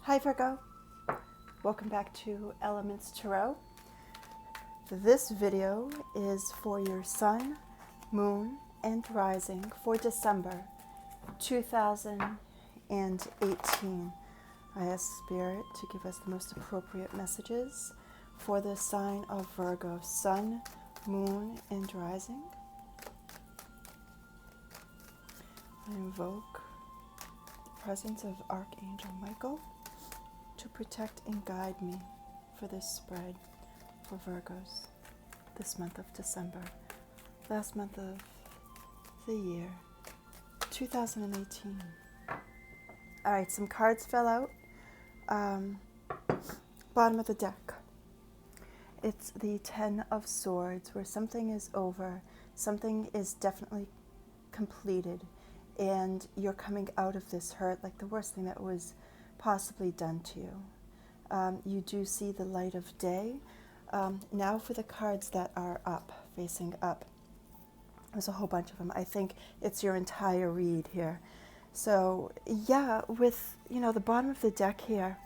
Hi Virgo, welcome back to Elements Tarot. This video is for your Sun, Moon, and Rising for December 2018. I ask Spirit to give us the most appropriate messages for the sign of Virgo, Sun, Moon, and Rising. I invoke the presence of Archangel Michael to protect and guide me for this spread for Virgos this month of December, last month of the year 2018. All right, some cards fell out. Bottom of the deck. It's the Ten of Swords, where something is over, something is definitely completed, and you're coming out of this hurt, like the worst thing that was possibly done to you. You do see the light of day. Now for the cards that are up, facing up. There's a whole bunch of them. I think it's your entire read here. So yeah, with the bottom of the deck here,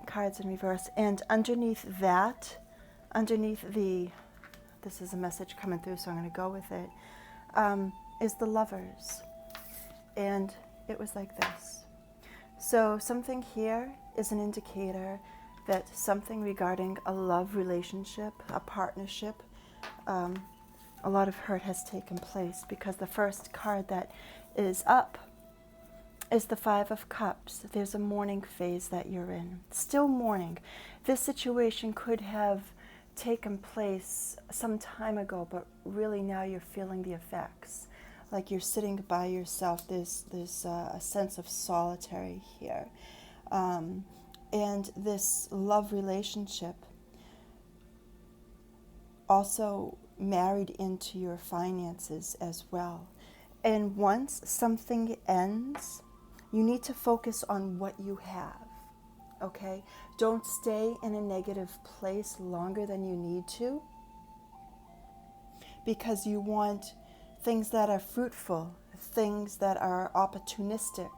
cards in reverse, and underneath that, this is a message coming through, so I'm going to go with it, is the Lovers. And it was like this. So something here is an indicator that something regarding a love relationship, a partnership, a lot of hurt has taken place, because the first card that is up is the Five of Cups. There's a mourning phase that you're in. Still mourning. This situation could have taken place some time ago, but really now you're feeling the effects. Like you're sitting by yourself. There's a sense of solitary here. And this love relationship also married into your finances as well. And once something ends, you need to focus on what you have, okay? Don't stay in a negative place longer than you need to, because you want things that are fruitful, things that are opportunistic,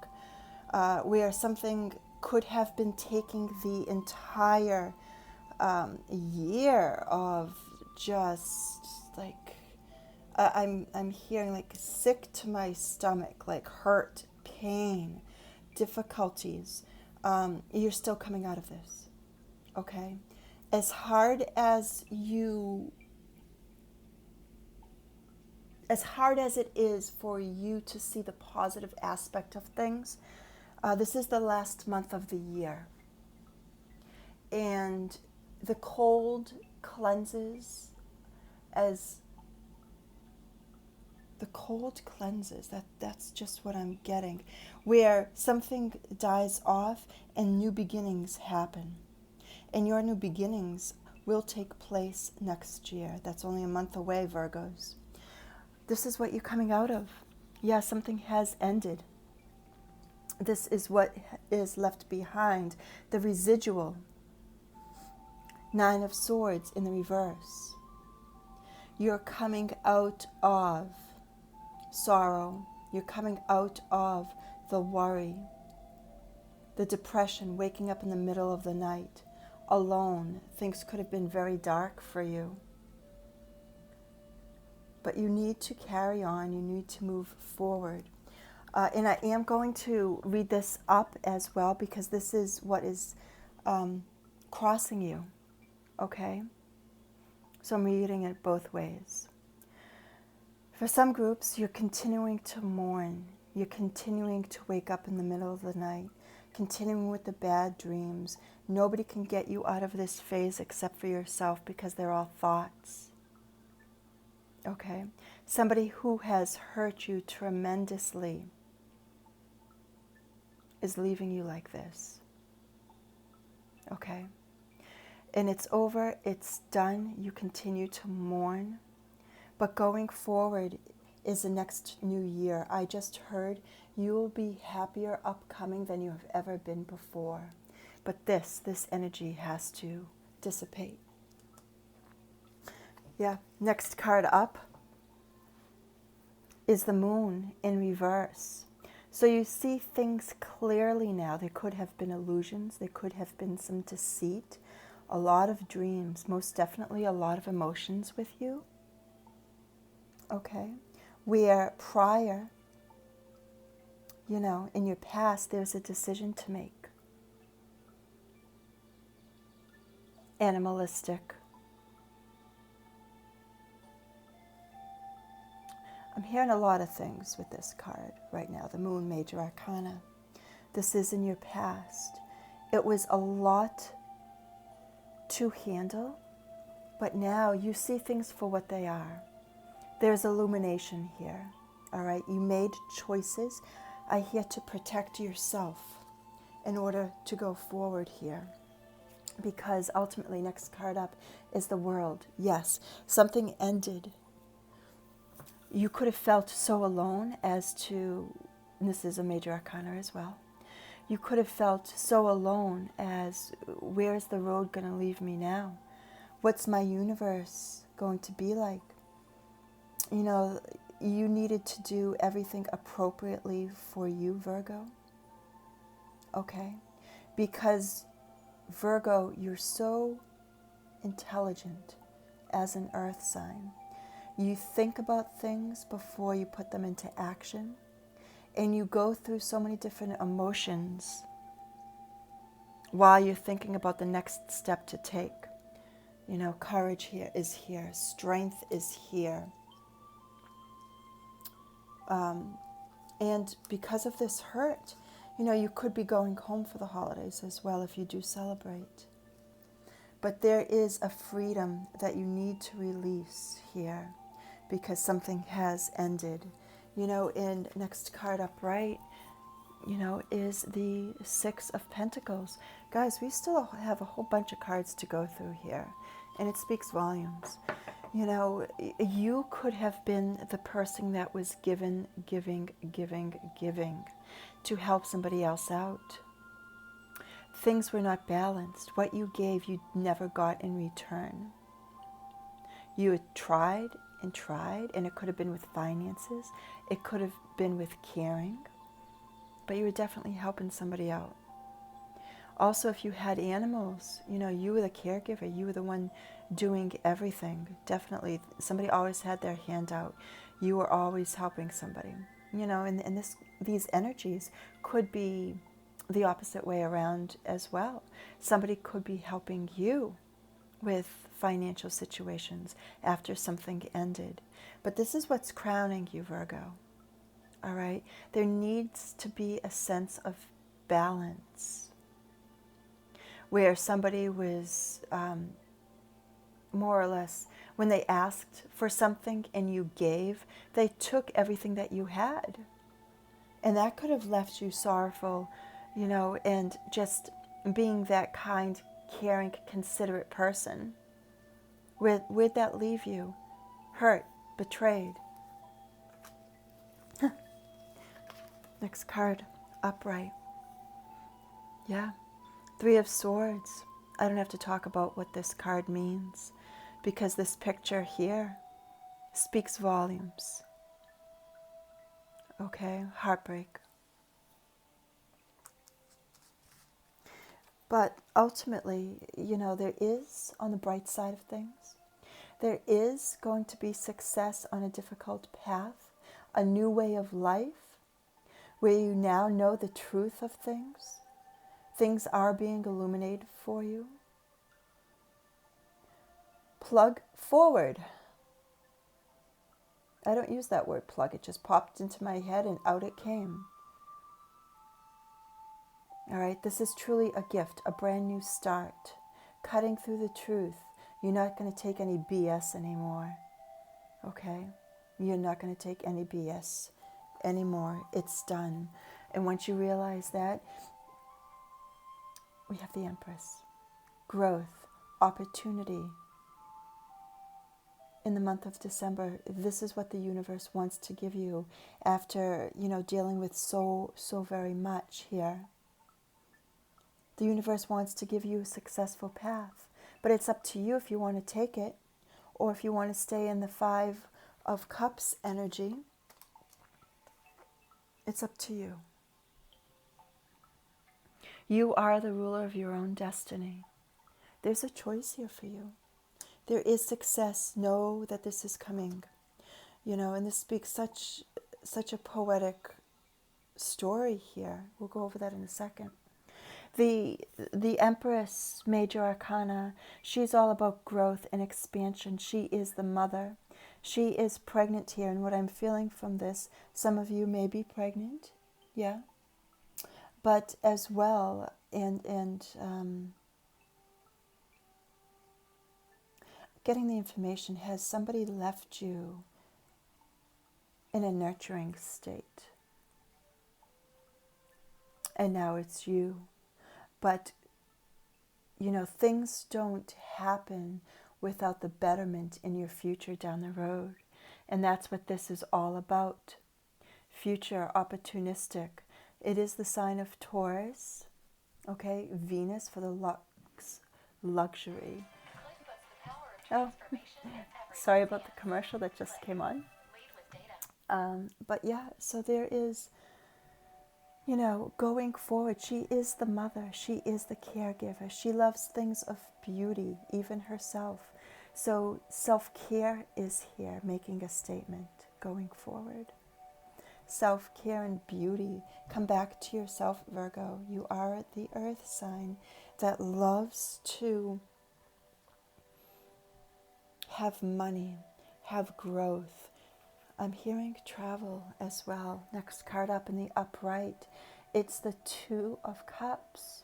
where something could have been taking the entire year of just like, I'm hearing like sick to my stomach, like hurt, pain, difficulties. You're still coming out of this, okay? As hard as it is for you to see the positive aspect of things, this is the last month of the year. And the cold cleanses that's just what I'm getting, where something dies off and new beginnings happen. And your new beginnings will take place next year. That's only a month away, Virgos. This is what you're coming out of. Yeah, something has ended. This is what is left behind. The residual. Nine of Swords in the reverse. You're coming out of sorrow. You're coming out of the worry, the depression, waking up in the middle of the night, alone. Things could have been very dark for you. But you need to carry on. You need to move forward. And I am going to read this up as well, because this is what is crossing you. Okay? So I'm reading it both ways. For some groups, you're continuing to mourn. You're continuing to wake up in the middle of the night, continuing with the bad dreams. Nobody can get you out of this phase except for yourself, because they're all thoughts. Okay? Somebody who has hurt you tremendously is leaving you like this. Okay? And it's over, it's done. You continue to mourn. But going forward is the next new year. I just heard you will be happier upcoming than you have ever been before. But this energy has to dissipate. Yeah, next card up is the Moon in reverse. So you see things clearly now. There could have been illusions. There could have been some deceit, a lot of dreams, most definitely a lot of emotions with you. Okay? Where prior, in your past, there's a decision to make. Animalistic. I'm hearing a lot of things with this card right now, the Moon Major Arcana. This is in your past. It was a lot to handle, but now you see things for what they are. There's illumination here, all right? You made choices. I hear to protect yourself in order to go forward here. Because ultimately, next card up is the World. Yes, something ended. You could have felt so alone as to, and this is a major arcana as well, you could have felt so alone as, where's the road going to leave me now? What's my universe going to be like? You needed to do everything appropriately for you, Virgo. Okay? Because, Virgo, you're so intelligent as an earth sign. You think about things before you put them into action. And you go through so many different emotions while you're thinking about the next step to take. Courage here is here. Strength is here. And because of this hurt, you could be going home for the holidays as well if you do celebrate. But there is a freedom that you need to release here because something has ended. In next card upright, is the Six of Pentacles. Guys, we still have a whole bunch of cards to go through here, and it speaks volumes. You could have been the person that was giving to help somebody else out. Things were not balanced. What you gave, you never got in return. You had tried, and it could have been with finances. It could have been with caring. But you were definitely helping somebody out. Also, if you had animals, you were the caregiver. You were the one doing everything. Definitely, somebody always had their hand out. You were always helping somebody. And these energies could be the opposite way around as well. Somebody could be helping you with financial situations after something ended. But this is what's crowning you, Virgo. All right? There needs to be a sense of balance where somebody was more or less, when they asked for something and you gave, they took everything that you had. And that could have left you sorrowful, and just being that kind, caring, considerate person. Where'd that leave you? Hurt, betrayed. Next card, upright. Yeah, Three of Swords. I don't have to talk about what this card means because this picture here speaks volumes. Okay, heartbreak. But ultimately, there is, on the bright side of things, there is going to be success on a difficult path, a new way of life, where you now know the truth of things. Things are being illuminated for you. Plug forward. I don't use that word plug. It just popped into my head and out it came. All right, this is truly a gift, a brand new start. Cutting through the truth. You're not going to take any BS anymore. Okay? You're not going to take any BS anymore. It's done. And once you realize that, we have the Empress. Growth, opportunity. In the month of December, this is what the universe wants to give you after, dealing with so very much here. The universe wants to give you a successful path, but it's up to you if you want to take it or if you want to stay in the Five of Cups energy. It's up to you. You are the ruler of your own destiny. There's a choice here for you. There is success. Know that this is coming. And this speaks such a poetic story here. We'll go over that in a second. The Empress, Major Arcana, she's all about growth and expansion. She is the mother. She is pregnant here, and what I'm feeling from this, some of you may be pregnant, yeah, but as well, and getting the information, has somebody left you in a nurturing state? And now it's you. But, things don't happen without the betterment in your future down the road. And that's what this is all about. Future, opportunistic. It is the sign of Taurus, okay? Venus for the luxury. Oh, sorry about the commercial that just came on. But yeah, so there is, going forward, she is the mother. She is the caregiver. She loves things of beauty, even herself. So self-care is here, making a statement going forward. Self-care and beauty. Come back to yourself, Virgo. You are the earth sign that loves to have money, have growth. I'm hearing travel as well. Next card up in the upright. It's the Two of Cups.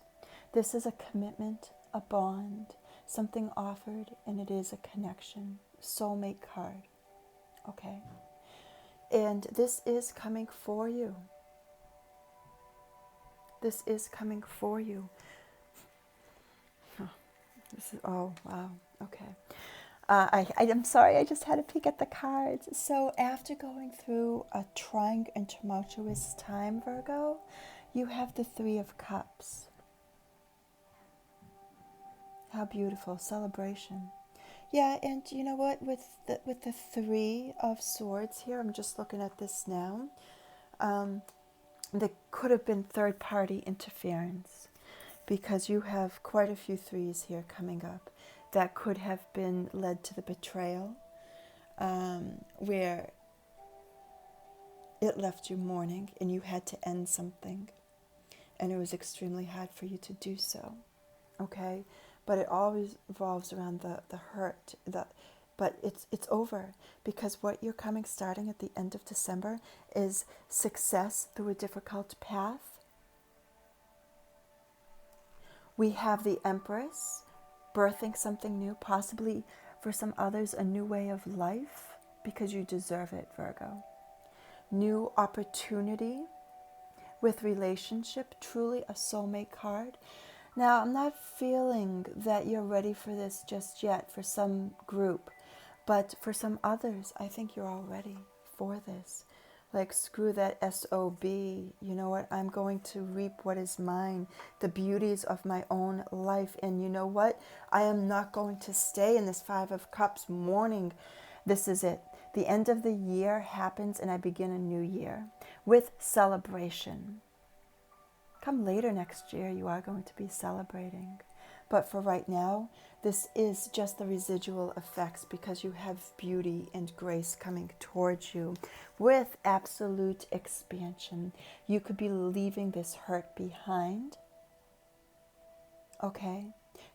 This is a commitment, a bond, something offered, and it is a connection. Soulmate card. Okay? And this is coming for you. This is coming for you. Oh, wow. Okay. I'm sorry, I just had to peek at the cards. So after going through a trying and tumultuous time, Virgo, you have the Three of Cups. How beautiful. Celebration. Yeah, and you know what? With the Three of Swords here, I'm just looking at this now. There could have been third-party interference because you have quite a few threes here coming up. That could have been led to the betrayal, where it left you mourning and you had to end something, and it was extremely hard for you to do so, okay? But it always revolves around the hurt, but it's over, because what you're starting at the end of December is success through a difficult path. We have the Empress, birthing something new, possibly for some others a new way of life, because you deserve it, Virgo. New opportunity with relationship, truly a soulmate card. Now, I'm not feeling that you're ready for this just yet for some group, but for some others, I think you're all ready for this. Like, screw that SOB, you know what, I'm going to reap what is mine, the beauties of my own life. And you know what, I am not going to stay in this Five of Cups mourning. This is it. The end of the year happens and I begin a new year with celebration. Come later next year, you are going to be celebrating. But for right now, this is just the residual effects, because you have beauty and grace coming towards you with absolute expansion. You could be leaving this hurt behind, okay?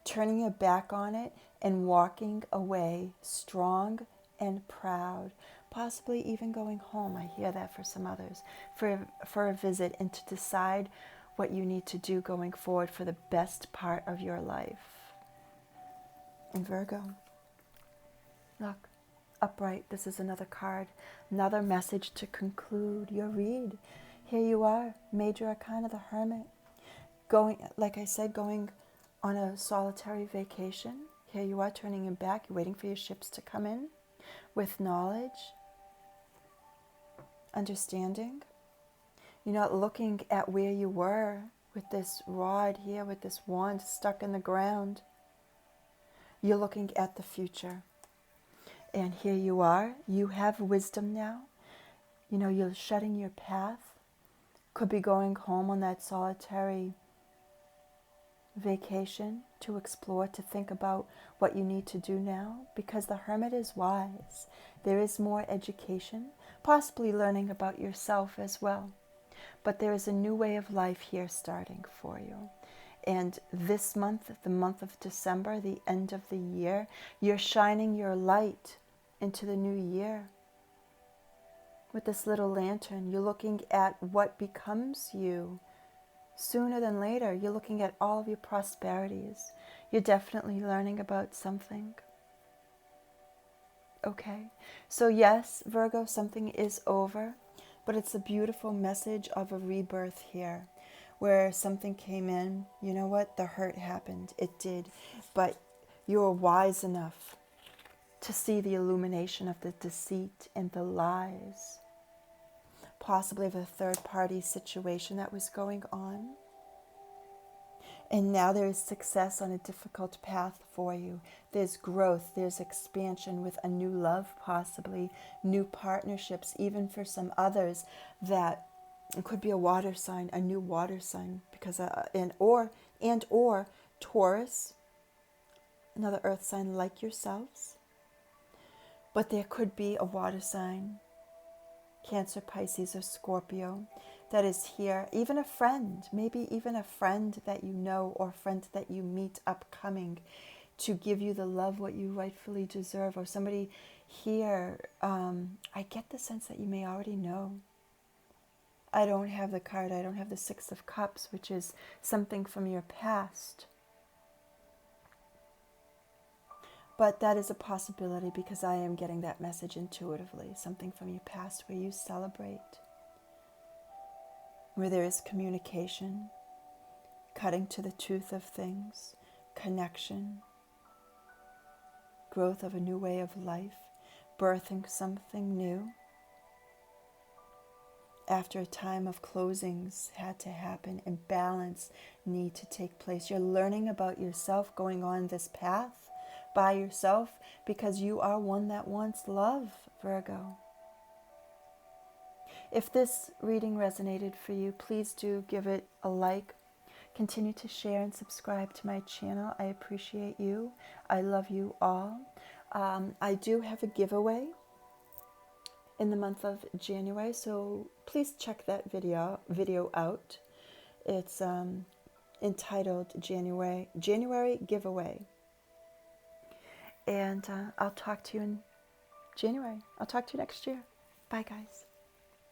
Turning your back on it and walking away strong and proud. Possibly even going home. I hear that for some others. For a visit, and to decide what you need to do going forward for the best part of your life. And Virgo, look, upright, this is another card, another message to conclude your read. Here you are, Major Arcana, the Hermit, going, like I said, going on a solitary vacation. Here you are, turning your back, you're waiting for your ships to come in with knowledge, understanding. You're not looking at where you were with this rod here, with this wand stuck in the ground. You're looking at the future. And here you are. You have wisdom now. You know, you're shutting your path. could be going home on that solitary vacation to explore, to think about what you need to do now, because the Hermit is wise. There is more education, possibly learning about yourself as well. But there is a new way of life here starting for you. And this month, the month of December, the end of the year, you're shining your light into the new year. With this little lantern, you're looking at what becomes you. Sooner than later, you're looking at all of your prosperities. You're definitely learning about something. Okay, so yes, Virgo, something is over, but it's a beautiful message of a rebirth here, where something came in. You know what? The hurt happened. It did. But you were wise enough to see the illumination of the deceit and the lies, possibly of a third-party situation that was going on. And now there is success on a difficult path for you. There's growth, there's expansion with a new love, possibly new partnerships, even for some others that it could be a water sign, a new water sign, because and or Taurus, another earth sign like yourselves. But there could be a water sign, Cancer, Pisces, or Scorpio, that is here. Even a friend, maybe even a friend that you know or a friend that you meet upcoming to give you the love what you rightfully deserve. Or somebody here, I get the sense that you may already know. I don't have the card. I don't have the Six of Cups, which is something from your past. But that is a possibility, because I am getting that message intuitively. Something from your past where you celebrate, where there is communication, cutting to the truth of things, connection, growth of a new way of life, birthing something new. After a time of closings had to happen and balance need to take place. You're learning about yourself, going on this path by yourself, because you are one that wants love, Virgo. If this reading resonated for you, please do give it a like. Continue to share and subscribe to my channel. I appreciate you. I love you all. I do have a giveaway in the month of January, so please check that video out. It's entitled January Giveaway. And I'll talk to you in January. I'll talk to you next year. Bye, guys.